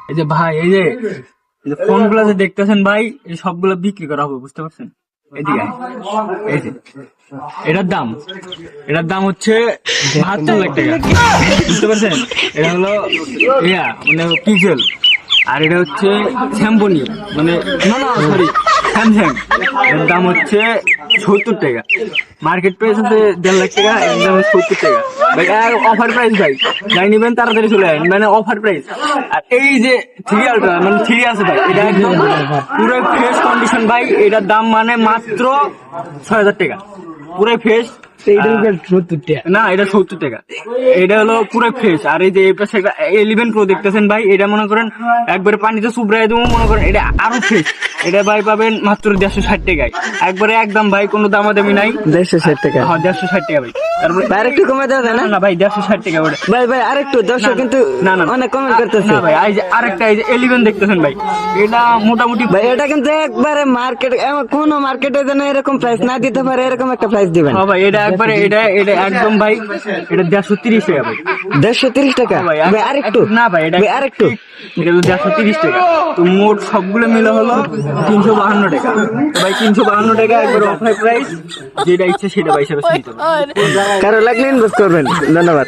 এই যে ভাই এই যে ফোন গুলা যে দেখতেছেন ভাই, এই সবগুলো বিক্রি করা হবে, বুঝতে পারছেন? এদিকে আয়। এই যে এটার দাম হচ্ছে 72 লাখ টাকা, বুঝতে পারছেন? এটা হলো মানে পিক্সেল, আর এটা হচ্ছে স্যামসং, মানে সরি স্যামসাং। এর দাম হচ্ছে 70 টাকা। মার্কেট প্রাইস হচ্ছে 1.5 লাখ টাকা, এর দাম 70 টাকা। ভাই অফার প্রাইস ভাই, যাই নিবেন তাড়াতাড়ি চলে আসেন, মানে অফার প্রাইস। আর এই যে 3 আলট্রা মানে 3 আছে ভাই, এটা একদম পুরো ফ্রেশ কন্ডিশন ভাই। এটার দাম মানে মাত্র 6000 টাকা, পুরো ফ্রেশ। না, এটা 70 টাকা। এটা হলো পুরো ফ্রেশ। আর এই যে এই পাশে 11 প্রো দেখতেছেন ভাই, এটা মনে করেন একবারে পানিতে চুবড়াই দেবো, মনে করেন এটা আরো ফ্রেশ। এটা ভাই পাবেন মাত্র 160 টাকায়, একবারে একদম ভাই, কোনো দামাদামি নাই। 160 টাকা? হ্যাঁ 160 টাকা ভাই। তারপরে আরেকটু কমে দেওয়া যায় না? না ভাই 160 টাকা ওটা। ভাই আরেকটু, দর্শক কিন্তু না অনেক কমেন্ট করতেছে। না ভাই, এই যে আরেকটা, এই যে 11 দেখতেছেন ভাই, এটা মোটামুটি ভাই এটা কিন্তু একবারে মার্কেট, কোন মার্কেটে যেন এরকম প্রাইস না দিতে পারে, এরকম একটা প্রাইস দিবেন। হ্যাঁ ভাই, এটা একবারে এটা একদম ভাই, এটা 130 টাকা ভাই। 130 টাকা? ভাই আরেকটু, না ভাই, এটা আরেকটু, এটা হলো 130 টাকা। তো মোট সবগুলো মিলে হলো 352 টাকা। তো ভাই 352 টাকা একবার অফার প্রাইস, যেটা ইচ্ছে সেটা ভাই হিসাবে নিতে হবে। কারো লাগলে ইনভেস্ট করবেন। ধন্যবাদ।